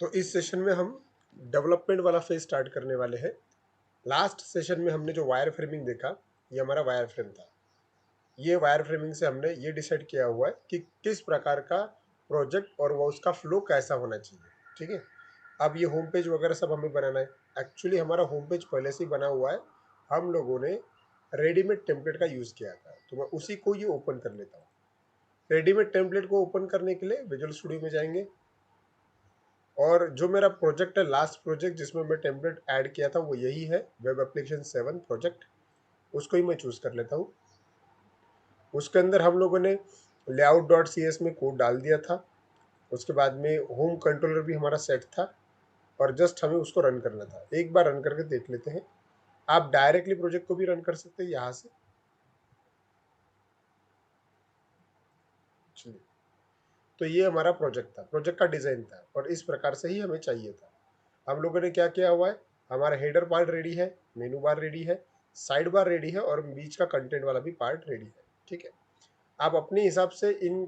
तो इस सेशन में हम डेवलपमेंट वाला फेज स्टार्ट करने वाले हैं। लास्ट सेशन में हमने जो वायर फ्रेमिंग देखा, ये हमारा वायर फ्रेम था। ये वायर फ्रेमिंग से हमने ये डिसाइड किया हुआ है कि किस प्रकार का प्रोजेक्ट और वो उसका फ्लो कैसा होना चाहिए। ठीक है, अब ये होम पेज वगैरह सब हमें बनाना है। एक्चुअली हमारा होम पेज पहले से ही बना हुआ है, हम लोगों ने रेडीमेड टेम्पलेट का यूज़ किया था, तो मैं उसी को ये ओपन कर लेता हूँ। रेडीमेड टेम्पलेट को ओपन करने के लिए विजुअल स्टूडियो में जाएंगे, और जो मेरा प्रोजेक्ट है, लास्ट प्रोजेक्ट जिसमें मैं टेम्पलेट ऐड किया था, वो यही है, वेब एप्लीकेशन 7 प्रोजेक्ट। उसको ही मैं चूज़ कर लेता हूँ। उसके अंदर हम लोगों ने लेआउट डॉट सी एस में कोड डाल दिया था। उसके बाद में होम कंट्रोलर भी हमारा सेट था, और जस्ट हमें उसको रन करना था। एक बार रन करके देख लेते हैं। आप डायरेक्टली प्रोजेक्ट को भी रन कर सकते हैं यहाँ से। चलिए, तो ये हमारा प्रोजेक्ट था, प्रोजेक्ट का डिज़ाइन था, और इस प्रकार से ही हमें चाहिए था। हम लोगों ने क्या किया हुआ है, हमारा हेडर पार्ट रेडी है, मेनू बार रेडी है, साइड बार रेडी है, और बीच का कंटेंट वाला भी पार्ट रेडी है। ठीक है, आप अपने हिसाब से इन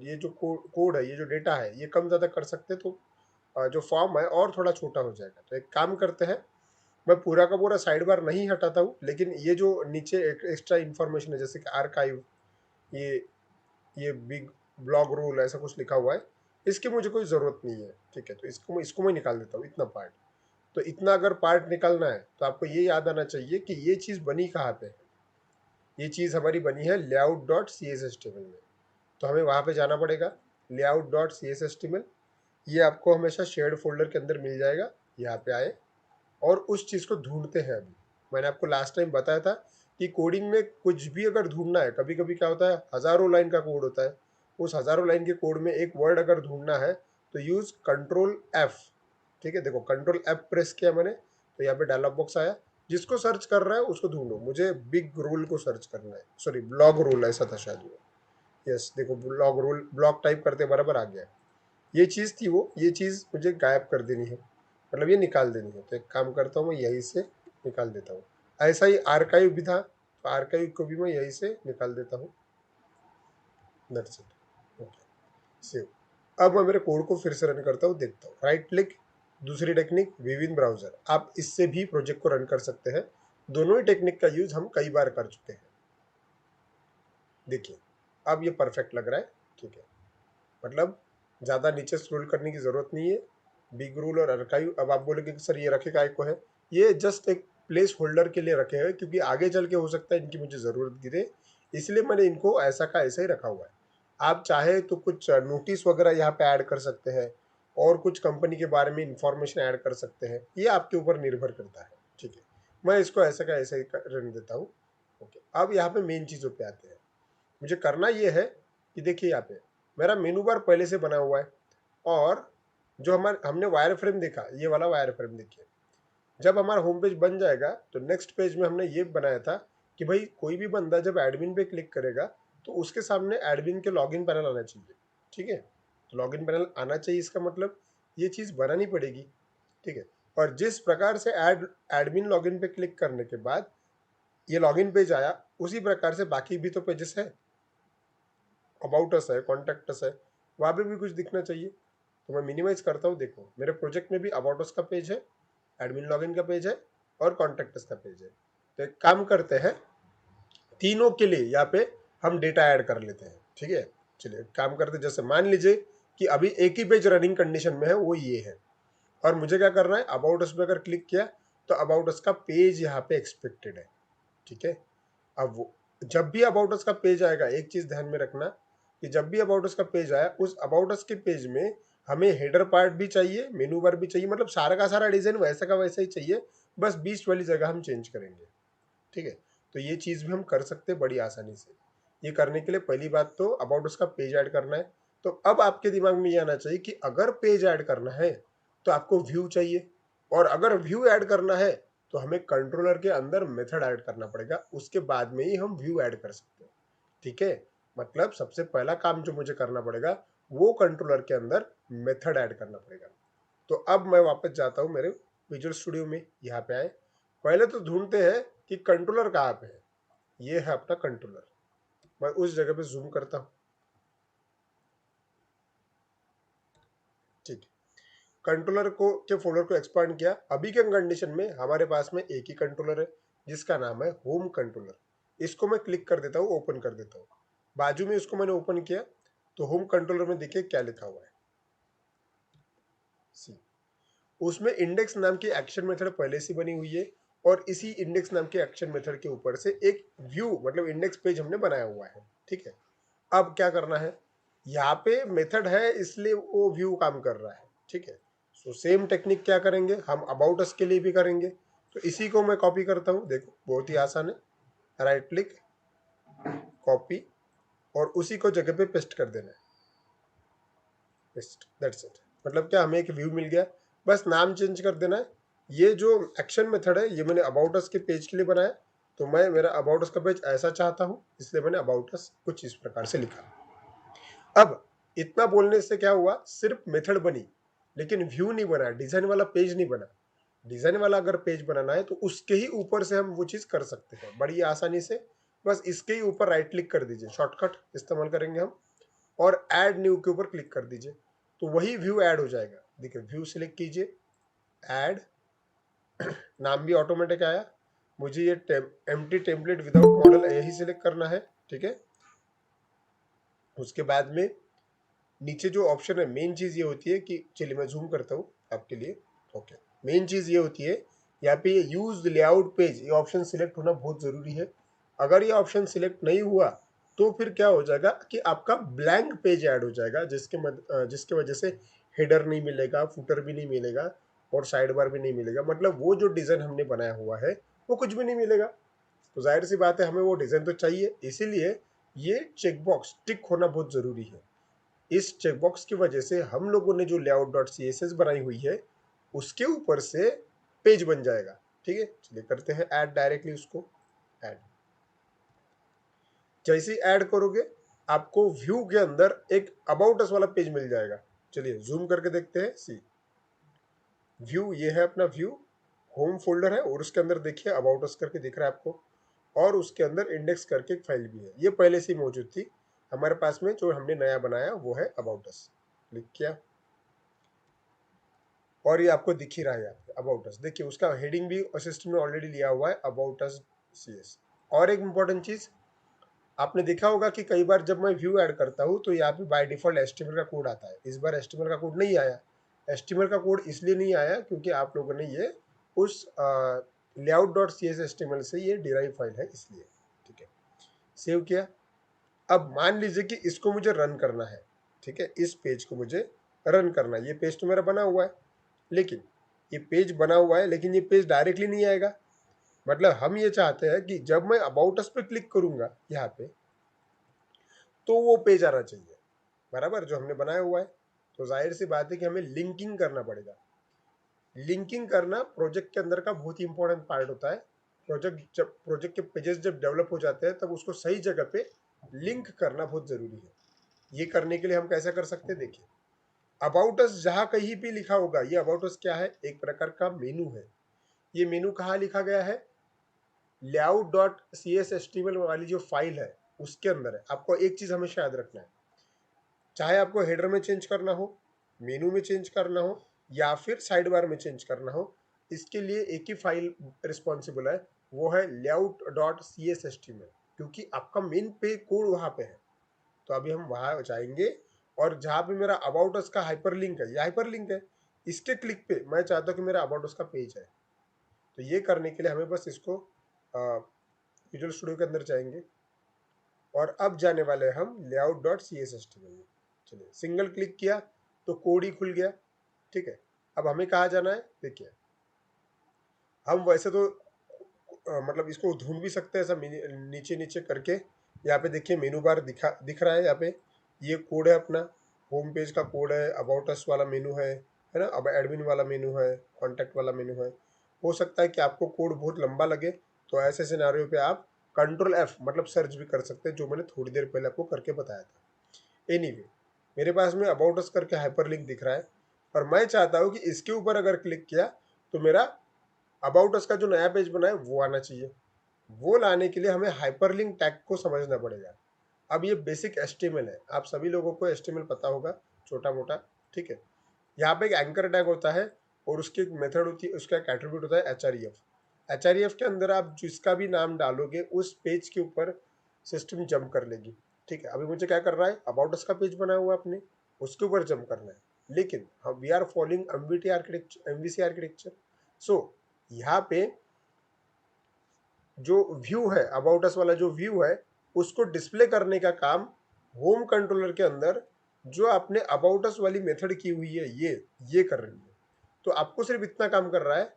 ये जो कोड है, ये जो डेटा है, ये कम ज़्यादा कर सकते हैं, तो जो फॉर्म है और थोड़ा छोटा हो जाएगा। तो एक काम करते हैं, मैं पूरा का पूरा साइड बार नहीं हटाता हूँ, लेकिन ये जो नीचे एक्स्ट्रा इन्फॉर्मेशन है, जैसे कि आर्काइव, ये ये बिग ब्लॉग रूल ऐसा कुछ लिखा हुआ है, इसकी मुझे कोई ज़रूरत नहीं है। ठीक है, तो इसको मैं निकाल देता हूँ, इतना पार्ट। तो इतना अगर पार्ट निकालना है, तो आपको ये याद आना चाहिए कि ये चीज़ बनी कहाँ पे है। ये चीज़ हमारी बनी है layout dot C S S table में, तो हमें वहाँ पे जाना पड़ेगा। Layout dot C S S table, ये आपको हमेशा शेयर्ड फोल्डर के अंदर मिल जाएगा। यहाँ पे आए और उस चीज़ को ढूंढते हैं। अभी मैंने आपको लास्ट टाइम बताया था कि कोडिंग में कुछ भी अगर ढूंढना है, कभी कभी क्या होता है, हज़ारों लाइन का कोड होता है। उस हज़ारों लाइन के कोड में एक वर्ड अगर ढूंढना है, तो यूज़ कंट्रोल एफ। ठीक है, देखो कंट्रोल एफ प्रेस किया मैंने, तो यहाँ पे डायलॉग बॉक्स आया। जिसको सर्च कर रहा है उसको ढूंढो। मुझे बिग रूल को सर्च करना है, सॉरी ब्लॉग रूल ऐसा था शायद वो। यस, देखो ब्लॉग रूल, ब्लॉग टाइप करते बराबर आ गया। ये चीज़ थी वो, ये चीज़ मुझे गायब कर देनी है, मतलब ये निकाल देनी है। तो एक काम करता हूँ, मैं यहीं से निकाल देता हूँ। ऐसा ही आर्काइव भी था, तो आर्काइव को भी मैं यहीं से निकाल देता हूँ। That's it. Okay, save. अब मैं मेरे कोड को फिर से रन करता हूँ, देखता हूँ। राइट क्लिक, दूसरी टेक्निक विव इन ब्राउजर, आप इससे भी प्रोजेक्ट को रन कर सकते हैं। दोनों ही टेक्निक का यूज हम कई बार कर चुके हैं। देखिए, अब ये परफेक्ट लग रहा है। ठीक है, मतलब ज़्यादा नीचे स्क्रॉल करने की ज़रूरत नहीं है। बिग रूल और आर्काइव, अब आप बोलेंगे कि सर ये रखे काय को है, ये जस्ट एक प्लेस होल्डर के लिए रखे हैं, क्योंकि आगे चल के हो सकता है इनकी मुझे ज़रूरत गिरे, इसलिए मैंने इनको ऐसा का ऐसा ही रखा हुआ है। आप चाहे तो कुछ नोटिस वगैरह यहाँ पे ऐड कर सकते हैं, और कुछ कंपनी के बारे में इंफॉर्मेशन ऐड कर सकते हैं, ये आपके ऊपर निर्भर करता है। ठीक है, मैं इसको ऐसा का ऐसा ही रहने देता हूँ। ओके, अब यहाँ पे मेन चीज़ों पे आते हैं। मुझे करना ये है कि देखिए, यहाँ पे मेरा मेनू बार पहले से बना हुआ है, और जो हमारे हमने वायर फ्रेम देखा, ये वाला वायर फ्रेम देखिए, जब हमारा होम पेज बन जाएगा, तो नेक्स्ट पेज में हमने ये बनाया था कि भाई कोई भी बंदा जब एडमिन पे क्लिक करेगा, तो उसके सामने एडमिन के लॉगिन पैनल आना चाहिए। ठीक है, तो लॉगिन पैनल आना चाहिए, इसका मतलब ये चीज़ बनानी पड़ेगी। ठीक है, और जिस प्रकार से एडमिन लॉगिन पे क्लिक करने के बाद ये लॉगिन पेज आया, उसी प्रकार से बाकी भी तो पेजेस है। अबाउट अस है, कॉन्टैक्ट अस है, वहाँ पे भी कुछ दिखना चाहिए। तो मैं मिनिमाइज करता हूँ। देखो मेरे प्रोजेक्ट में भी अबाउट अस का पेज है, एडमिन लॉगिन का पेज है, और कॉन्टैक्ट अस का पेज है। तो एक काम करते हैं, तीनों के लिए यहाँ पे हम डेटा ऐड कर लेते हैं। ठीक है, चलिए एक काम करते हैं। जैसे मान लीजिए कि अभी एक ही पेज रनिंग कंडीशन में है, वो ये है, और मुझे क्या करना है, अबाउट अस पे अगर क्लिक किया, तो अबाउट अस का पेज यहाँ पे एक्सपेक्टेड है। ठीक है, अब वो जब भी अबाउट अस का पेज आएगा, एक चीज ध्यान में रखना कि जब भी अबाउट अस का पेज आया, उस अबाउट अस के पेज में हमें हेडर पार्ट भी चाहिए, मेनू बार भी चाहिए, मतलब सारा का सारा डिजाइन वैसा का वैसा ही चाहिए, बस बीच वाली जगह हम चेंज करेंगे। ठीक है, तो ये चीज भी हम कर सकते हैं बड़ी आसानी से। ये करने के लिए पहली बात तो अबाउट अस का पेज ऐड करना है। तो अब आपके दिमाग में ये आना चाहिए कि अगर पेज ऐड करना है, तो आपको व्यू चाहिए, और अगर व्यू ऐड करना है, तो हमें कंट्रोलर के अंदर मेथड ऐड करना पड़ेगा, उसके बाद में ही हम व्यू ऐड कर सकते हैं। ठीक है, मतलब सबसे पहला काम जो मुझे करना पड़ेगा, वो कंट्रोलर के अंदर मेथड ऐड करना पड़ेगा। तो अब मैं वापस जाता हूँ मेरे विजुअल स्टूडियो में, यहाँ पे आए। पहले तो ढूंढते हैं कि कंट्रोलर कहाँ पे है। ये है अपना कंट्रोलर, मैं उस जगह पे जूम करता हूँ। ठीक है, कंट्रोलर को के फोल्डर को एक्सपांड किया। अभी के कंडीशन में हमारे पास में एक ही कंट्रोलर है जिसका नाम है होम कंट्रोलर। इसको मैं क्लिक कर देता हूँ, ओपन कर देता हूँ। बाजू में इसको मैंने ओपन किया तो होम कंट्रोलर में देखिए क्या लिखा हुआ है, सी। उसमें इंडेक्स नाम की एक्शन मेथड पहले से बनी हुई है और इसी इंडेक्स नाम के एक्शन मेथड के ऊपर से एक व्यू मतलब इंडेक्स पेज हमने बनाया हुआ है। ठीक है, अब क्या करना है, यहाँ पे मेथड है इसलिए वो व्यू काम कर रहा है। ठीक है, सो सेम टेक्निक क्या करेंगे हम अबाउट अस के लिए भी करेंगे। तो इसी को मैं कॉपी करता हूँ, देखो बहुत ही आसान है, राइट क्लिक, कॉपी, और उसी को जगह पे पेस्ट कर देना है, पेस्ट, दैट्स इट। मतलब क्या, हमें एक व्यू मिल गया, बस नाम चेंज कर देना है। ये जो एक्शन मेथड है ये मैंने अबाउट अस के पेज के लिए बनाया, तो मैं मेरा अबाउट अस का पेज ऐसा चाहता हूँ, इसलिए मैंने अबाउट अस कुछ इस प्रकार से लिखा। अब इतना बोलने से क्या हुआ, सिर्फ मेथड बनी लेकिन व्यू नहीं बना, डिजाइन वाला पेज नहीं बना। डिजाइन वाला अगर पेज बनाना है तो उसके ही ऊपर से हम वो चीज कर सकते हैं बड़ी आसानी से। बस इसके ही ऊपर राइट क्लिक कर दीजिए, शॉर्टकट इस्तेमाल करेंगे हम, और ऐड न्यू के ऊपर क्लिक कर दीजिए तो वही व्यू ऐड हो जाएगा। देखिए व्यू सिलेक्ट कीजिए, ऐड, नाम भी ऑटोमेटिक आया। मुझे ये एम्प्टी टेम्पलेट विदाउट मॉडल यही सिलेक्ट करना है। ठीक है, उसके बाद में नीचे जो ऑप्शन है, मेन चीज ये होती है कि, चलिए मैं जूम करता हूँ आपके लिए। ओके, मेन चीज ये होती है यहाँ पे ये यूज लेआउट पेज, ये ऑप्शन सिलेक्ट होना बहुत जरूरी है। अगर ये ऑप्शन सिलेक्ट नहीं हुआ तो फिर क्या हो जाएगा कि आपका ब्लैंक पेज ऐड हो जाएगा, जिसके वजह से हेडर नहीं मिलेगा, फुटर भी नहीं मिलेगा और साइड बार भी नहीं मिलेगा। मतलब वो जो डिजाइन हमने बनाया हुआ है वो कुछ भी नहीं मिलेगा। तो जाहिर सी बात है हमें वो डिजाइन तो चाहिए, इसीलिए ये चेकबॉक्स टिक होना बहुत जरूरी है। इस चेकबॉक्स की वजह से हम लोगों ने जो layout dot C S S बनाई हुई है उसके ऊपर से पेज बन जाएगा। ठीक है, चलिए करते हैं ऐड डायरेक्टली उसको, ऐड। जैसे ही ऐड करोगे आपको व्यू के अंदर एक अबाउट अस वाला पेज मिल जाएगा। चलिए जूम करके देखते हैं, सी व्यू, ये है अपना व्यू, होम फोल्डर है और उसके अंदर देखिए अबाउट अस करके दिख रहा है आपको, और उसके अंदर इंडेक्स करके एक फाइल भी है, ये पहले से ही मौजूद थी हमारे पास में। जो हमने नया बनाया वो है अबाउट अस, क्लिक किया और ये आपको दिख ही रहा है यहाँ पे अबाउट अस। देखिए उसका हेडिंग भी सिस्टम में ऑलरेडी लिया हुआ है, अबाउट अस CS। और एक इंपॉर्टेंट चीज आपने देखा होगा कि कई बार जब मैं व्यू ऐड करता हूँ तो यहाँ पे बाय डिफॉल्ट HTML का कोड आता है। इस बार HTML का कोड नहीं आया। HTML का कोड इसलिए नहीं आया क्योंकि आप लोगों ने ये उस layout dot C S HTML से ये डिराइव फाइल है, इसलिए। ठीक है, सेव किया। अब मान लीजिए कि इसको मुझे रन करना है। ठीक है, इस पेज को मुझे रन करना है। ये पेज तो मेरा बना हुआ है, लेकिन ये पेज बना हुआ है लेकिन ये पेज डायरेक्टली नहीं आएगा। मतलब हम ये चाहते हैं कि जब मैं अबाउट अस पे क्लिक करूंगा यहाँ पे तो वो पेज आना चाहिए बराबर जो हमने बनाया हुआ है। तो जाहिर सी बात है कि हमें लिंकिंग करना पड़ेगा। लिंकिंग करना प्रोजेक्ट के अंदर का बहुत ही इंपॉर्टेंट पार्ट होता है। प्रोजेक्ट के पेजेस जब डेवलप हो जाते हैं तब उसको सही जगह पे लिंक करना बहुत जरूरी है। ये करने के लिए हम कैसे कर सकते हैं, देखिए अबाउट अस जहां कहीं भी लिखा होगा, ये अबाउट अस क्या है, एक प्रकार का मेनू है। ये मेनू कहाँ लिखा गया है, layout dot C S HTML वाली जो फाइल है उसके अंदर है। आपको एक चीज हमेशा याद रखना है, चाहे आपको हेडर में चेंज करना हो, मेनू में चेंज करना हो या फिर साइड बार में चेंज करना हो, इसके लिए एक ही फाइल रिस्पॉन्सिबल है, वो है layout dot C S HTML, क्योंकि आपका मेन पे कोड वहां पे है। तो अभी हम वहां जाएंगे और जहां पे मेरा अबाउट अस का हाइपर लिंक है, ये हाइपर लिंक है, इसके क्लिक पे मैं चाहता हूँ कि मेरा अबाउट अस का पेज है। तो ये करने के लिए हमें बस इसको विजुअल स्टूडियो के अंदर जाएंगे और अब जाने वाले हम layout dot C S HTML में। चलिए सिंगल क्लिक किया तो कोड ही खुल गया। ठीक है, अब हमें कहाँ जाना है, देखिए हम वैसे तो मतलब इसको ढूंढ भी सकते हैं ऐसा नीचे नीचे करके। यहाँ पे देखिए मेनू बार दिख रहा है, यहाँ पे ये कोड है अपना, होम पेज का कोड है, अबाउट अस वाला मेनू है ना, अब एडमिन वाला मेनू है, कॉन्टैक्ट वाला मेनू है। हो सकता है कि आपको कोड बहुत लंबा लगे, तो ऐसे सिनारियो पे आप कंट्रोल F मतलब सर्च भी कर सकते हैं, जो मैंने थोड़ी देर पहले आपको करके बताया था। एनीवे मेरे पास में अबाउट अस करके हाइपरलिंक दिख रहा है और मैं चाहता हूँ कि इसके ऊपर अगर क्लिक किया तो मेरा अबाउट अस का जो नया पेज बना है वो आना चाहिए। वो लाने के लिए हमें हाइपरलिंक टैग को समझना पड़ेगा। अब ये बेसिक HTML है, आप सभी लोगों को HTML पता होगा छोटा मोटा। ठीक है, यहाँ पे एक एंकर टैग होता है और उसकी एक मेथड होती है, उसका एक एट्रीब्यूट होता है href। href के अंदर आप जिसका भी नाम डालोगे उस पेज के ऊपर सिस्टम जंप कर लेगी। ठीक है, अभी मुझे क्या कर रहा है, अबाउट अस का पेज बनाया हुआ आपने, उसके ऊपर जंप करना है, लेकिन हम we are following MVT architecture, MVC architecture. So यहाँ पे जो व्यू है, अबाउट अस वाला जो व्यू है, उसको डिस्प्ले करने का काम होम कंट्रोलर के अंदर जो आपने अबाउट अस वाली मेथड की हुई है ये कर रही है। तो आपको सिर्फ इतना काम कर रहा है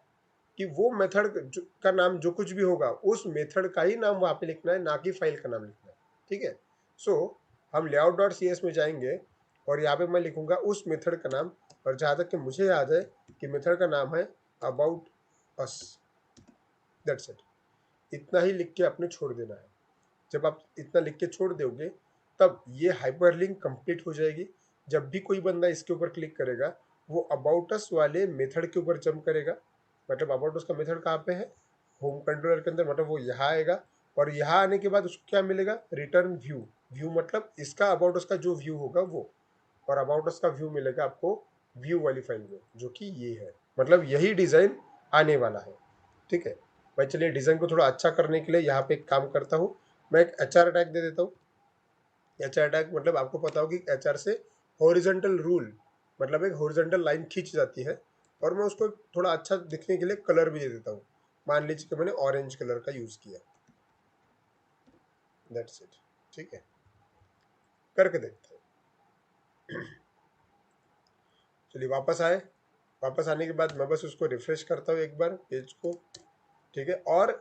कि वो मेथड का नाम जो कुछ भी होगा उस मेथड का ही नाम वहां पे लिखना है, ना कि फाइल का नाम लिखना है। ठीक है, सो हम लेआउट डॉट सी एस में जाएंगे और यहाँ पे मैं लिखूंगा उस मेथड का नाम, और जहां तक कि मुझे याद है कि मेथड का नाम है अबाउट अस, दैट्स इट। इतना ही लिख के आपने छोड़ देना है। जब आप इतना लिख के छोड़ दोगे तब ये हाइपरलिंक कंप्लीट हो जाएगी। जब भी कोई बंदा इसके ऊपर क्लिक करेगा वो अबाउट अस वाले मेथड के ऊपर जंप करेगा। मतलब अबाउट अस का मेथड कहाँ पे है, होम कंट्रोलर के अंदर, मतलब वो यहाँ आएगा और यहाँ आने के बाद उसको क्या मिलेगा, रिटर्न व्यू। व्यू मतलब इसका अबाउट अस का जो व्यू होगा वो, और अबाउट अस का व्यू मिलेगा आपको व्यू वाली फाइल में, जो कि ये है। मतलब यही डिजाइन आने वाला है। ठीक है भाई, चलिए डिजाइन को थोड़ा अच्छा करने के लिए यहाँ पे एक काम करता हूँ, मैं एक एच आर टैग दे देता हूँ। एच आर टैग मतलब आपको पता होगी एच आर से हॉरिजॉन्टल रूल, मतलब एक हॉरिजॉन्टल लाइन खींच जाती है, और मैं उसको थोड़ा अच्छा दिखने के लिए कलर भी दे देता हूँ। मान लीजिए कि मैंने ऑरेंज कलर का यूज किया, दैट्स इट। ठीक है, करके देखते हैं। चलिए वापस आए, वापस आने के बाद मैं बस उसको रिफ्रेश करता हूँ एक बार पेज को। ठीक है, और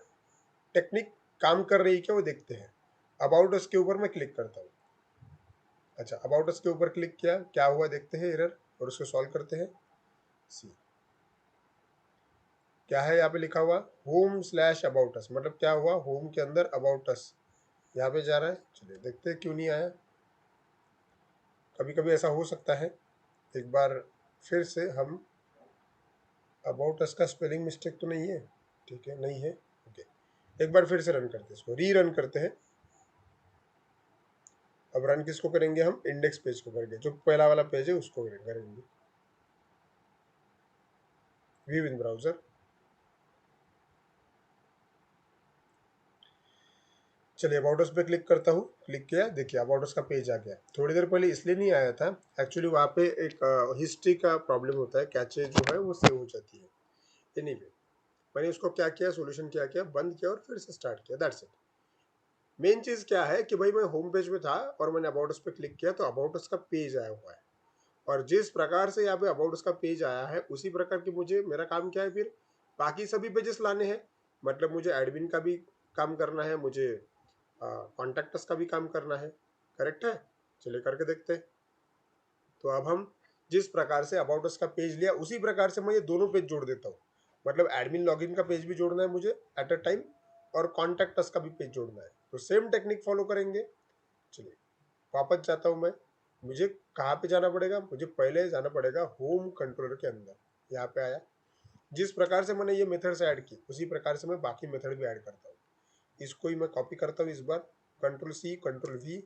टेक्निक काम कर रही है क्या वो देखते हैं। अबाउट अस के ऊपर मैं क्लिक करता हूँ। अच्छा, अबाउट अस के ऊपर क्लिक किया, क्या हुआ देखते हैं एरर, और उसको सॉल्व करते हैं। सी क्या है यहाँ पे लिखा हुआ, होम स्लैश अबाउट अस, मतलब क्या हुआ, होम के अंदर अबाउट अस यहाँ पे जा रहा है। चलिए देखते हैं क्यों नहीं आया, कभी कभी ऐसा हो सकता है। एक बार फिर से हम, अबाउट अस का स्पेलिंग मिस्टेक तो नहीं है, ठीक है नहीं है, ओके। एक बार फिर से रन करते हैं, इसको री रन करते हैं। अब रन किसको करेंगे हम, इंडेक्स पेज को करेंगे, जो पहला वाला पेज है उसको करेंगे। व्यू इन ब्राउजर, चलिए अबाउट अस पे क्लिक करता हूँ, क्लिक किया, देखिए अबाउट अस का पेज आ गया। थोड़ी देर पहले इसलिए नहीं आया था, एक्चुअली वहाँ पे एक हिस्ट्री का प्रॉब्लम होता है, कैचे जो है वो सेव हो जाती है। एनीवे मैंने उसको क्या किया, सोल्यूशन क्या किया, बंद किया और फिर से स्टार्ट किया, दैट्स इट। मेन चीज क्या है कि भाई मैं होम पेज में था और मैंने अबाउट अस पे क्लिक किया तो अबाउट अस का पेज आया हुआ है, और जिस प्रकार से यहाँ पे अबाउट अस का पेज आया है उसी प्रकार की मुझे, मेरा काम क्या है फिर, बाकी सभी पेजेस लाने हैं। मतलब मुझे एडमिन का भी काम करना है, मुझे कॉन्टैक्ट अस का भी काम करना है, करेक्ट है। चलिए करके देखते हैं। तो अब हम जिस प्रकार से अबाउट अस का पेज लिया उसी प्रकार से मैं ये दोनों पेज जोड़ देता हूँ। मतलब एडमिन लॉगिन का पेज भी जोड़ना है मुझे एट अ टाइम, और कॉन्टैक्ट अस का भी पेज जोड़ना है, तो सेम टेक्निक फॉलो करेंगे। चलिए वापस जाता हूँ मैं, मुझे कहाँ पे जाना पड़ेगा, मुझे पहले जाना पड़ेगा होम कंट्रोलर के अंदर। यहाँ पे आया, जिस प्रकार से मैंने ये मेथड से ऐड की उसी प्रकार से मैं बाकी मेथड भी ऐड करता हूँ। इसको ही मैं कॉपी करता हूँ इस बार, कंट्रोल सी कंट्रोल वी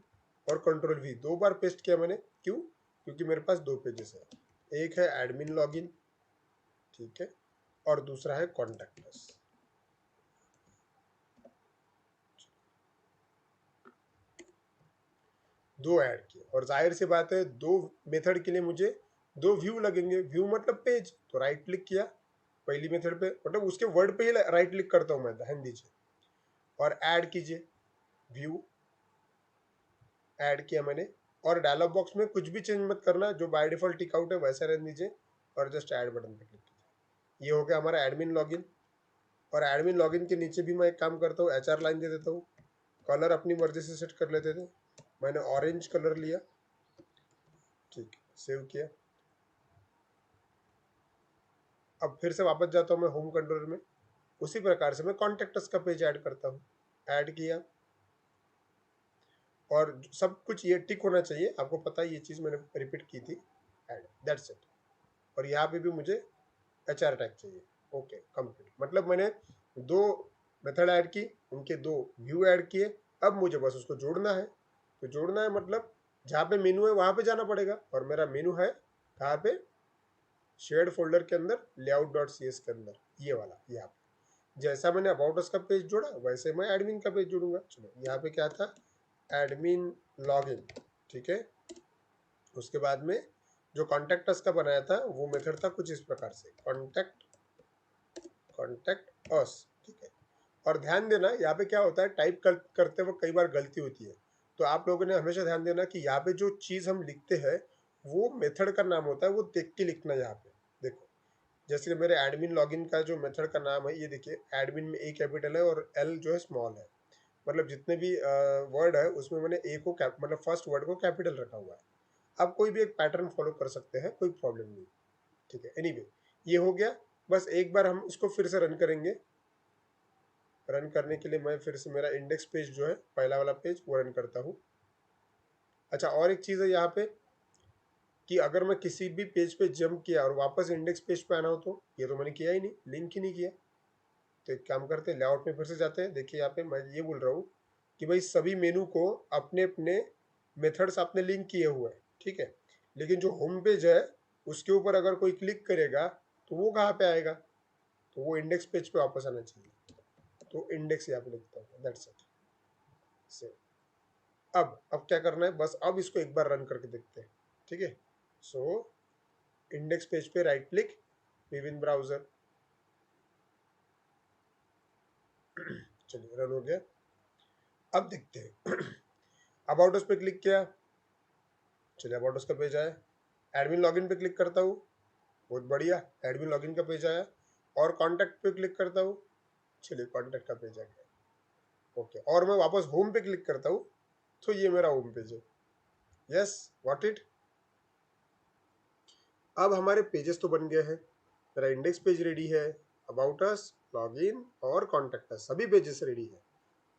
और कंट्रोल वी, दो बार पेस्ट किया मैंने, क्यों, क्योंकि मेरे पास दो पेजेस है, एक है एडमिन लॉगिन, ठीक है, और दूसरा है कॉन्टैक्ट अस। दो ऐड किए, और जाहिर सी बात है दो मेथड के लिए मुझे दो व्यू लगेंगे। व्यू मतलब पेज, तो राइट क्लिक किया पहली मेथड पे, मतलब उसके वर्ड पे ही राइट क्लिक करता हूँ मैं, ध्यान दीजिए, और ऐड कीजिए व्यू, ऐड किया मैंने। और डायलॉग बॉक्स में कुछ भी चेंज मत करना, जो बाय डिफॉल्ट टिक आउट है वैसा रहने दीजिए, और जस्ट ऐड बटन पे क्लिक कीजिए। ये हो गया हमारा एडमिन लॉगिन। और एडमिन लॉगिन के नीचे भी मैं एक काम करता हूँ, एचआर लाइन दे देता हूँ। कलर अपनी मर्जी से सेट कर लेते थे, मैंने ऑरेंज कलर लिया, ठीक, सेव किया। अब फिर से वापस जाता हूँ मैं होम कंट्रोलर में, उसी प्रकार से मैं कॉन्टैक्ट अस का पेज ऐड करता हूँ, ऐड किया, और सब कुछ ये टिक होना चाहिए, आपको पता है ये चीज़ मैंने रिपीट की थी, ऐड, दैट्स इट। और यहाँ पे भी मुझे एच आर टैग चाहिए, ओके कंप्लीट। मतलब मैंने दो मेथड ऐड की, उनके दो व्यू ऐड किए, अब मुझे बस उसको जोड़ना है। तो जोड़ना है मतलब जहाँ पे मेनू है वहाँ पे जाना पड़ेगा, और मेरा मेनू है कहाँ पे, शेयर्ड फोल्डर के अंदर लेआउट डॉट सी एस के अंदर ये वाला यहाँ पे जैसा मैंने अबाउट अस का पेज जोड़ा वैसे मैं एडमिन का पेज जोड़ूंगा। चलो यहाँ पे क्या था, एडमिन लॉगिन, ठीक है। उसके बाद में जो कॉन्टैक्ट अस का बनाया था वो मेथड था कुछ इस प्रकार से, कॉन्टैक्ट अस, ठीक है। और ध्यान देना यहाँ पे क्या होता है, टाइप करते वक्त कई बार गलती होती है, तो आप लोगों ने हमेशा ध्यान देना कि यहाँ पे जो चीज़ हम लिखते हैं वो मेथड का नाम होता है, वो देख के लिखना। यहाँ पे देखो जैसे कि मेरे एडमिन लॉगिन का जो मेथड का नाम है, ये देखिए एडमिन में ए कैपिटल है और एल जो है स्मॉल है, मतलब जितने भी वर्ड है उसमें मैंने ए को मतलब फर्स्ट वर्ड को कैपिटल रखा हुआ है। आप कोई भी एक पैटर्न फॉलो कर सकते हैं, कोई प्रॉब्लम नहीं, ठीक है। एनीवे ये हो गया। बस एक बार हम इसको फिर से रन करेंगे। रन करने के लिए मैं फिर से मेरा इंडेक्स पेज जो है पहला वाला पेज वो रन करता हूँ। अच्छा और एक चीज़ है यहाँ पे कि अगर मैं किसी भी पेज पे जंप किया और वापस इंडेक्स पेज पे आना हो तो ये तो मैंने किया ही नहीं, लिंक ही नहीं किया। तो एक काम करते हैं, लेआउट में फिर से जाते हैं। देखिए यहाँ पे मैं ये बोल रहा हूँ कि भाई सभी मेनू को अपने अपने मेथड्स आपने लिंक किए हुए हैं, ठीक है। लेकिन जो होम पेज है उसके ऊपर अगर कोई क्लिक करेगा तो वो कहाँ पे आएगा, तो वो इंडेक्स पेज पे वापस आना चाहिए। तो इंडेक्स यहाँ पे लिखता हूँ, दैट्स इट से। अब क्या करना है, बस अब इसको एक बार रन करके देखते हैं, ठीक है। सो इंडेक्स पेज पे राइट क्लिक, विविन ब्राउजर, चलिए रन हो गया। अब देखते हैं अबाउट अस पे क्लिक किया, चलिए अबाउट अस का पेज आया। एडमिन लॉगिन पे क्लिक करता हूँ, बहुत बढ़िया, एडमिन लॉगिन का पेज आया। और कॉन्टैक्ट पे क्लिक करता हूँ, चलिए कॉन्टैक्ट का पेज आ गया, ओके। और मैं वापस होम पे क्लिक करता हूँ तो ये मेरा होम पेज है। यस व्हाट इट, अब हमारे पेजेस तो बन गए हैं, मेरा इंडेक्स पेज रेडी है, अबाउट अस, लॉगिन और कॉन्टैक्ट अस सभी पेजेस रेडी है।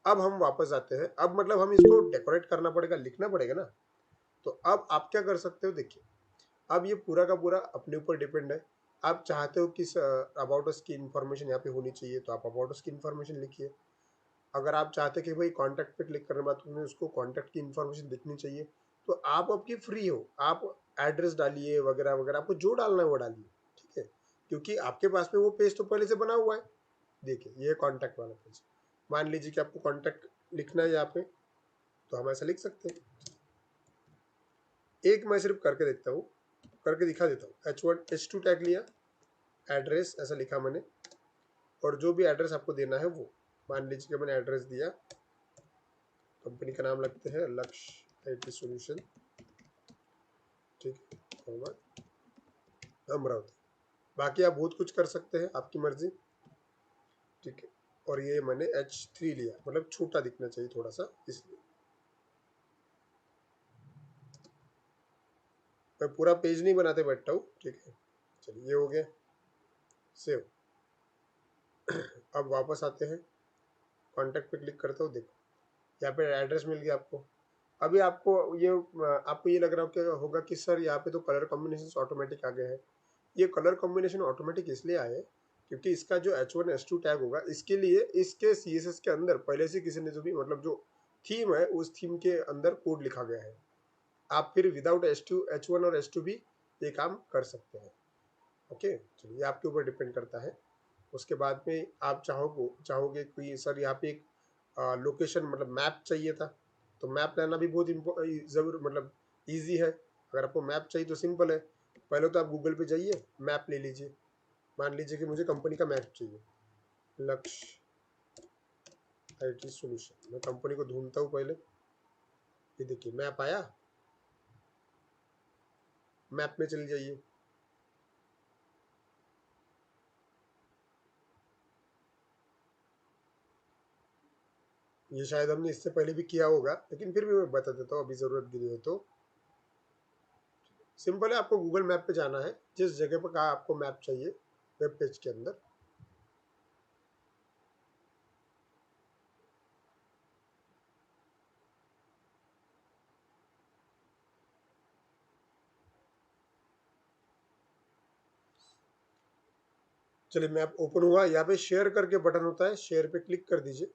अब हम वापस आते हैं, अब मतलब हम इसको डेकोरेट करना पड़ेगा, लिखना पड़ेगा ना। तो अब आप क्या कर सकते हो, देखिए अब ये पूरा का पूरा अपने ऊपर डिपेंड है। आप चाहते हो कि अबाउट अस की इन्फॉर्मेशन यहाँ पे होनी चाहिए तो आप अबाउट अस की इन्फॉर्मेशन लिखिए। अगर आप चाहते हैं कि भाई कॉन्टैक्ट पे क्लिक करने के बाद तुम्हें उसको कॉन्टैक्ट की इन्फॉर्मेशन दिखनी चाहिए तो आप आपकी फ्री हो, आप एड्रेस डालिए वगैरह वगैरह, आपको जो डालना है वो डालिए, ठीक है। क्योंकि आपके पास में वो पेज तो पहले से बना हुआ है। देखिए ये कॉन्टैक्ट वाला पेज, मान लीजिए कि आपको कॉन्टैक्ट लिखना है यहाँ पे तो हम ऐसा लिख सकते हैं। एक मैं सिर्फ करके देखता हूँ, करके दिखा देता हूँ। H1 H2 टैग लिया, एड्रेस ऐसा लिखा मैंने, और जो भी एड्रेस आपको देना है वो, मान लीजिए कि मैंने एड्रेस दिया, कंपनी का नाम लगते हैं लक्ष्य IT सॉल्यूशन, ठीक है, अमरावती। बाकी आप बहुत कुछ कर सकते हैं, आपकी मर्जी, ठीक है। और ये मैंने H3 लिया, मतलब छोटा दिखना चाहिए थोड़ा सा, इसलिए मैं पूरा पेज नहीं बनाते बैठता हूँ, ठीक है। चलिए ये हो गया सेव। अब वापस आते हैं, कॉन्टैक्ट पे क्लिक करता हूँ, देखो यहाँ पे एड्रेस मिल गया आपको। अभी आपको ये लग रहा होगा कि सर यहाँ पे तो कलर कॉम्बिनेशन ऑटोमेटिक आ गए हैं। ये कलर कॉम्बिनेशन ऑटोमेटिक इसलिए आए क्योंकि इसका जो H1 H2 टैग होगा इसके लिए इसके CSS के अंदर पहले से किसी ने जो भी मतलब जो थीम है उस थीम के अंदर कोड लिखा गया है। आप फिर विदाउट H1 और H2 भी ये काम कर सकते हैं, ओके। चलिए आपके ऊपर डिपेंड करता है। उसके बाद में आप चाहोगे कि सर यहाँ पे एक लोकेशन मतलब मैप चाहिए था, तो मैप लाना भी बहुत ज़रूर मतलब इजी है। अगर आपको मैप चाहिए तो सिंपल है, पहले तो आप गूगल पे जाइए, मैप ले लीजिए। मान लीजिए कि मुझे कंपनी का मैप चाहिए, लक्ष्य IT सॉल्यूशन, मैं कंपनी को ढूंढता हूँ पहले। ये देखिए मैप आया, मैप में चले जाइए। ये शायद हमने इससे पहले भी किया होगा लेकिन फिर भी मैं बता देता हूँ अभी ज़रूरत गिरी है तो। सिंपल है, आपको गूगल मैप पे जाना है, जिस जगह पर कहा आपको मैप चाहिए वेब पेज के अंदर। चलिए मैप ओपन हुआ, यहाँ पे शेयर करके बटन होता है, शेयर पे क्लिक कर दीजिए।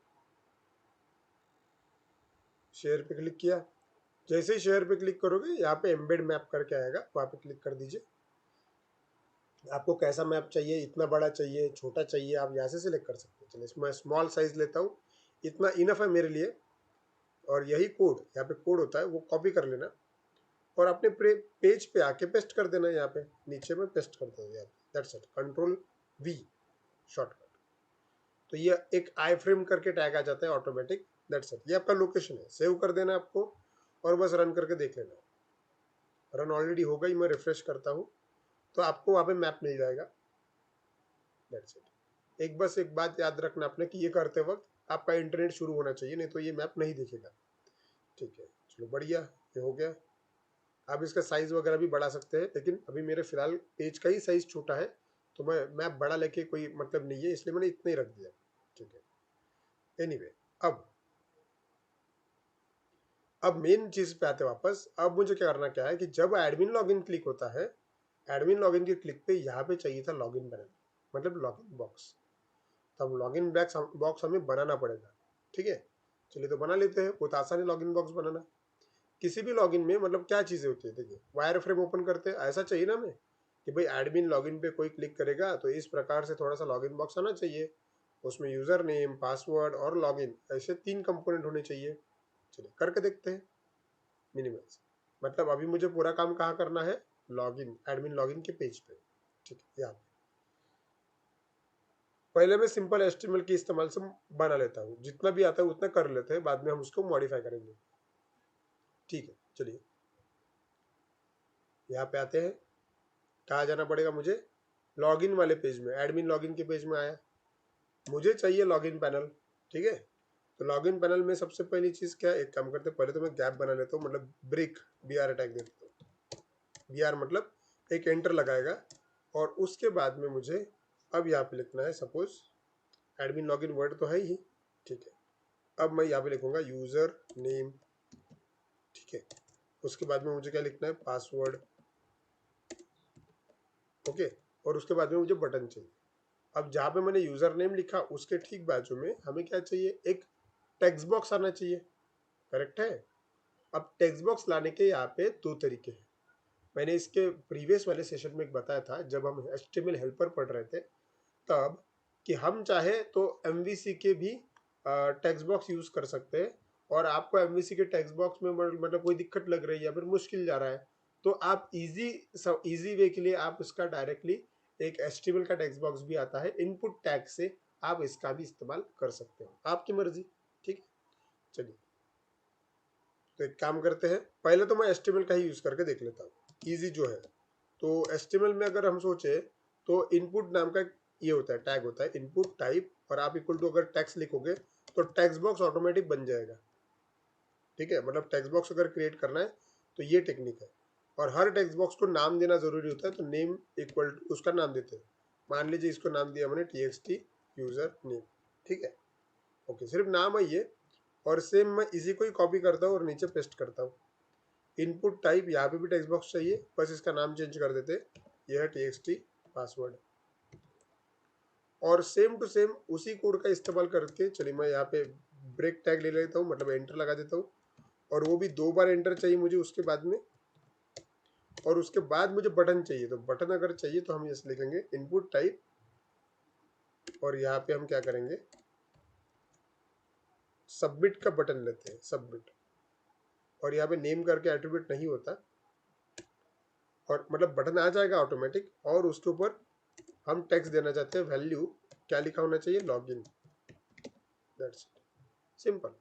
शेयर पे क्लिक किया, जैसे ही शेयर पे क्लिक करोगे यहाँ पे एम्बेड मैप करके आएगा, वहाँ पे क्लिक कर दीजिए। आपको कैसा मैप चाहिए, इतना बड़ा चाहिए, छोटा चाहिए, आप यहाँ से सिलेक्ट कर सकते हैं। चलिए मैं स्मॉल साइज लेता हूँ, इतना इनफ है मेरे लिए। और यही कोड, यहाँ पे कोड होता है, वो कॉपी कर लेना और अपने पेज पे आके पेस्ट कर देना। यहाँ पे नीचे में पेस्ट करता हूँ यहाँ पे, that's it, control we shortcut. तो ये एक आई फ्रेम करके टैग आ जाता है ऑटोमेटिक, दैट्स इट। ये आपका लोकेशन है, सेव कर देना आपको और बस रन करके देख लेना। रन ऑलरेडी हो गई, मैं रिफ्रेश करता हूँ तो आपको वहाँ पे मैप मिल जाएगा, दैट्स इट। एक बस एक बात याद रखना आपने कि ये करते वक्त आपका इंटरनेट शुरू होना चाहिए, नहीं तो ये मैप नहीं दिखेगा। ठीक है, चलो बढ़िया, ये हो गया। आप इसका साइज वगैरह भी बढ़ा सकते हैं, लेकिन अभी मेरे फिलहाल पेज का ही साइज छोटा है, तो मैं मैप बड़ा लेके कोई मतलब नहीं है, इसलिए मैंने इतना ही रख दिया। ठीक है, एनीवे अब मेन चीज पे आते हैं वापस। अब मुझे क्या करना क्या है कि जब एडमिन लॉगिन क्लिक होता है, एडमिन लॉगिन के क्लिक पे यहाँ पे चाहिए था लॉगिन पैनल, मतलब लॉगिन बॉक्स। तब लॉगिन बॉक्स हमें बनाना पड़ेगा। ठीक है, चलिए तो बना लेते हैं। बहुत आसान है लॉगिन बॉक्स बनाना। किसी भी लॉगिन में मतलब क्या चीजें होती है, देखिए वायर फ्रेम ओपन करते हैं, ऐसा चाहिए ना हमें कि भाई एडमिन लॉगिन पे कोई क्लिक करेगा तो इस प्रकार से थोड़ा सा लॉगिन बॉक्स आना चाहिए। उसमें यूजर नेम, पासवर्ड और लॉगिन, ऐसे 3 कंपोनेंट होने चाहिए। चलिए करके देखते हैं। मिनिमाइज मतलब अभी मुझे पूरा काम कहाँ करना है, लॉगिन, एडमिन लॉगिन के पेज पे। ठीक है, यहाँ पहले मैं सिंपल एचटीएमएल के इस्तेमाल से बना लेता हूँ, जितना भी आता है उतना कर लेते हैं, बाद में हम उसको मॉडिफाई करेंगे। ठीक है, चलिए यहाँ पे आते हैं। कहाँ जाना पड़ेगा मुझे, लॉगिन वाले पेज में, एडमिन लॉगिन के पेज में आया। मुझे चाहिए लॉगिन पैनल। ठीक है, तो लॉगिन पैनल में सबसे पहली चीज क्या है, एक काम करते हैं, पहले तो मैं गैप बना लेता हूँ, मतलब ब्रिक, BR अटैक दे देता हूँ। BR मतलब एक एंटर लगाएगा और उसके बाद में मुझे अब यहाँ पे लिखना है, सपोज एडमिन लॉगिन वर्ड तो है ही। ठीक है, अब मैं यहाँ पे लिखूंगा यूजर नेम। ठीक है, उसके बाद में मुझे क्या लिखना है, पासवर्ड। ओके, और उसके बाद में मुझे बटन चाहिए। अब जहाँ पे मैंने यूजर नेम लिखा उसके ठीक बाजू में हमें क्या चाहिए, एक टेक्स्ट बॉक्स आना चाहिए। करेक्ट है। अब टेक्स्ट बॉक्स लाने के यहाँ पे 2 तरीके हैं। मैंने इसके प्रीवियस वाले सेशन में एक बताया था, जब हम HTML हेल्पर पढ़ रहे थे तब, कि हम चाहे तो MVC के भी टेक्स्ट बॉक्स यूज कर सकते हैं। और आपको MVC के टेक्स्ट बॉक्स में मतलब कोई दिक्कत लग रही है या फिर मुश्किल जा रहा है, तो आप इजी वे के लिए आप इसका डायरेक्टली एक HTML का टेक्स्ट बॉक्स भी आता है, इनपुट टैग से आप इसका भी इस्तेमाल कर सकते हो, आपकी मर्जी। ठीक है, चलिए तो एक काम करते हैं, पहले तो मैं HTML का ही यूज करके देख लेता हूँ, इजी जो है। तो HTML में अगर हम सोचे तो इनपुट नाम का ये होता है, टैग होता है इनपुट टाइप, और आप इक्वल टू अगर टेक्स्ट लिखोगे तो टेक्स्ट बॉक्स ऑटोमेटिक बन जाएगा। ठीक है, मतलब टेक्स्ट बॉक्स अगर क्रिएट करना है तो ये टेक्निक है। और हर टेक्स्ट बॉक्स को नाम देना जरूरी होता है, तो नेम इक्वल टू उसका नाम देते हैं। मान लीजिए इसको नाम दिया मैंने TXT यूजर नेम। ठीक है, ओके, सिर्फ नाम है ये। और सेम मैं इसी को ही कॉपी करता हूँ और नीचे पेस्ट करता हूँ। इनपुट टाइप, यहाँ पे भी टेक्स्ट बॉक्स चाहिए, बस इसका नाम चेंज कर देते, यह है TXT पासवर्ड। और सेम टू सेम उसी कोड का इस्तेमाल करके, चलिए मैं यहाँ पे ब्रेक टैग ले लेता हूँ, मतलब एंटर लगा देता हूँ। और वो भी 2 बार एंटर चाहिए मुझे उसके बाद में। और उसके बाद मुझे बटन चाहिए, तो बटन अगर चाहिए तो हम ऐसे लिखेंगे इनपुट टाइप, और यहाँ पे हम क्या करेंगे, सबमिट का बटन लेते हैं, सबमिट। और यहाँ पे नेम करके एट्रीब्यूट नहीं होता, और मतलब बटन आ जाएगा ऑटोमेटिक। और उसके ऊपर हम टेक्स्ट देना चाहते हैं, वैल्यू क्या लिखा होना चाहिए, लॉगिन, दैट्स इट, सिंपल।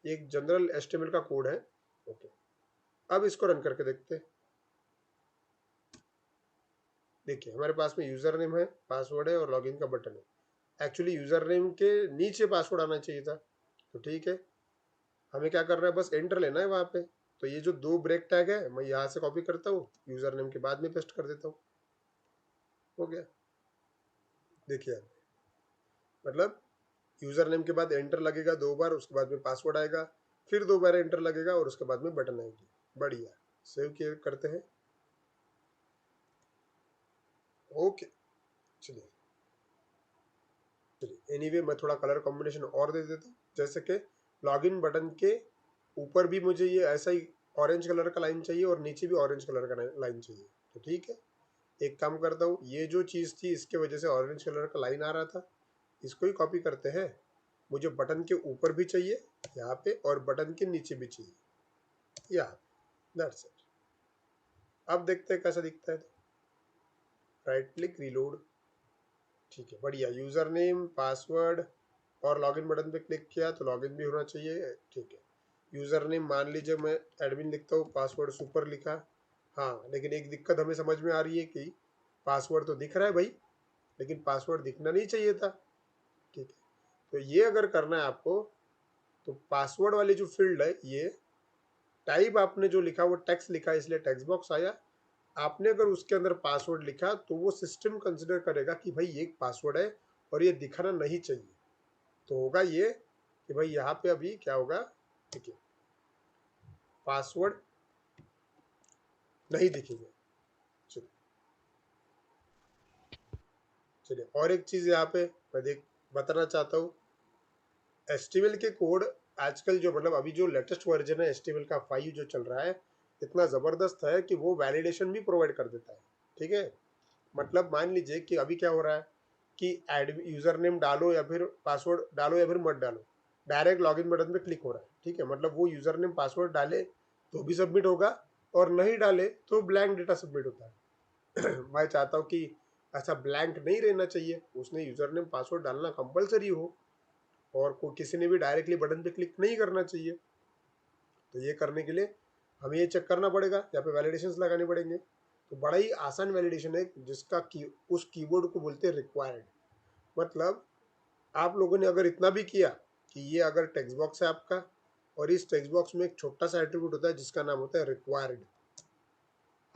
एक जनरल HTML का कोड है। ओके, अब इसको रन करके देखते हैं। देखिए हमारे पास में यूजर नेम है, पासवर्ड है और लॉगिन का बटन है। एक्चुअली यूजर नेम के नीचे पासवर्ड आना चाहिए था, तो ठीक है, हमें क्या करना है, बस एंटर लेना है वहां पे। तो ये जो 2 ब्रेक टैग है मैं यहाँ से कॉपी करता हूँ, यूजर नेम के बाद में पेस्ट कर देता हूँ। हो गया, देखिए मतलब यूजर नेम के बाद एंटर लगेगा 2 बार, उसके बाद में पासवर्ड आएगा, फिर 2 बार एंटर लगेगा और उसके बाद में बटन आएगी। बढ़िया, सेव किए करते हैं। ओके, चलिए चलिए एनीवे मैं थोड़ा कलर कॉम्बिनेशन और दे देता हूँ, जैसे कि लॉगिन बटन के ऊपर भी मुझे ये ऐसा ही ऑरेंज कलर का लाइन चाहिए और नीचे भी ऑरेंज कलर का लाइन चाहिए। तो ठीक है, एक काम करता हूँ, ये जो चीज़ थी इसके वजह से ऑरेंज कलर का लाइन आ रहा था, इसको ही कॉपी करते हैं। मुझे बटन के ऊपर भी चाहिए यहाँ पे और बटन के नीचे भी चाहिए यहाँ, दैट्स इट। अब देखते हैं कैसा दिखता है। राइट क्लिक, रीलोड, ठीक है, बढ़िया। यूज़र नेम, पासवर्ड और लॉगिन बटन पे क्लिक किया तो लॉगिन भी होना चाहिए, ठीक है। यूज़र नेम मान लीजिए मैं एडमिन लिखता हूँ, पासवर्ड सुपर लिखा। हाँ, लेकिन एक दिक्कत हमें समझ में आ रही है कि पासवर्ड तो दिख रहा है भाई, लेकिन पासवर्ड दिखना नहीं चाहिए था, ठीक है। तो ये अगर करना है आपको, तो पासवर्ड वाली जो फील्ड है, ये टाइप आपने जो लिखा वो टेक्स्ट लिखा इसलिए टेक्स्ट बॉक्स आया। आपने अगर उसके अंदर पासवर्ड लिखा तो वो सिस्टम कंसिडर करेगा कि भाई ये एक पासवर्ड है और ये दिखाना नहीं चाहिए। तो होगा ये कि भाई यहाँ पे अभी क्या होगा, ठीक है, पासवर्ड नहीं दिखेंगे। चलिए चलिए, और एक चीज़ यहाँ पे मैं बताना चाहता हूँ। एचटीएमएल के कोड आजकल जो मतलब अभी जो लेटेस्ट वर्जन है एचटीएमएल का 5 जो चल रहा है, इतना ज़बरदस्त है कि वो वैलिडेशन भी प्रोवाइड कर देता है, ठीक है। मतलब मान लीजिए कि अभी क्या हो रहा है कि एड यूज़र नेम डालो या फिर पासवर्ड डालो या फिर मत डालो, डायरेक्ट लॉगिन बटन पे क्लिक हो रहा है, ठीक है। मतलब वो यूज़र नेम पासवर्ड डाले तो भी सबमिट होगा और नहीं डाले तो ब्लैंक डेटा सबमिट होता है। मैं चाहता हूँ कि ऐसा ब्लैंक नहीं रहना चाहिए, उसने यूज़र नेम पासवर्ड डालना कंपलसरी हो और को किसी ने भी डायरेक्टली बटन पे क्लिक नहीं करना चाहिए। तो ये करने के लिए हमें ये चेक करना पड़ेगा, यहाँ पे वैलिडेशंस लगाने पड़ेंगे। तो बड़ा ही आसान वैलिडेशन है जिसका उस कीवर्ड को बोलते हैं रिक्वायर्ड। मतलब आप लोगों ने अगर इतना भी किया कि ये अगर टेक्स्ट बॉक्स है आपका और इस टेक्स्ट बॉक्स में एक छोटा सा एट्रीब्यूट होता है जिसका नाम होता है रिक्वायर्ड,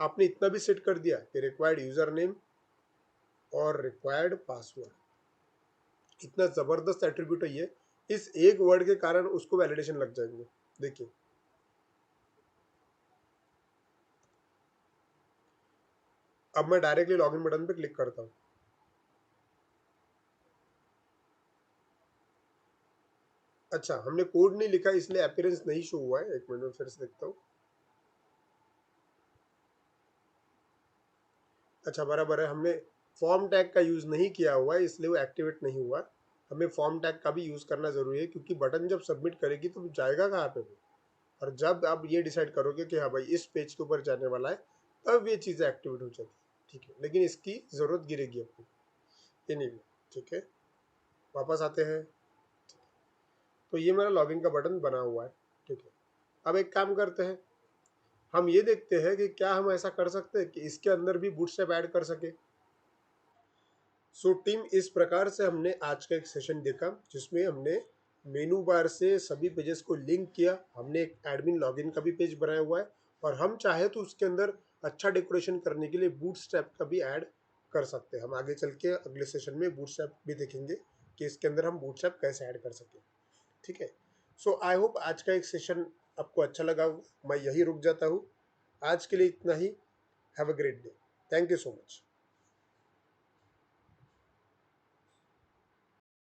आपने इतना भी सेट कर दिया कि रिक्वायर्ड यूजर नेम और रिक्वायर्ड पासवर्ड, इतना जबरदस्त एट्रीब्यूट है ये, इस एक वर्ड के कारण उसको वैलिडेशन लग जाएंगे। देखिए अब मैं डायरेक्टली लॉगिन बटन पे क्लिक करता हूँ। अच्छा, हमने कोड नहीं लिखा इसलिए अपीयरेंस नहीं शो हुआ है। एक मिनट में फिर से देखता हूँ। अच्छा बराबर है, हमने फॉर्म टैग का यूज़ नहीं किया हुआ है इसलिए वो एक्टिवेट नहीं हुआ। हमें फॉर्म टैग का भी यूज़ करना ज़रूरी है क्योंकि बटन जब सबमिट करेगी तो जाएगा कहाँ पे वो, और जब आप ये डिसाइड करोगे कि हाँ भाई इस पेज के ऊपर जाने वाला है तब ये चीज़ें एक्टिवेट हो जाती है, ठीक है। लेकिन इसकी ज़रूरत गिरेगी आपको, ये नहीं, ठीक है। वापस आते हैं, तो ये मेरा लॉगिन का बटन बना हुआ है, ठीक है। अब एक काम करते हैं, हम ये देखते हैं कि क्या हम ऐसा कर सकते हैं कि इसके अंदर भी बूटस्ट्रैप ऐड कर सके। सो टीम, इस प्रकार से हमने आज का एक सेशन देखा जिसमें हमने मेनू बार से सभी पेजेस को लिंक किया। हमने एक एडमिन लॉगिन का भी पेज बनाया हुआ है और हम चाहे तो उसके अंदर अच्छा डेकोरेशन करने के लिए बूटस्ट्रैप का भी ऐड कर सकते हैं। हम आगे चल के अगले सेशन में बूटस्ट्रैप भी देखेंगे कि इसके अंदर हम बूटस्ट्रैप कैसे ऐड कर सकें, ठीक है। सो आई होप आज का एक सेशन आपको अच्छा लगा हो। मैं यही रुक जाता हूँ, आज के लिए इतना ही। Have a great day, thank you so much.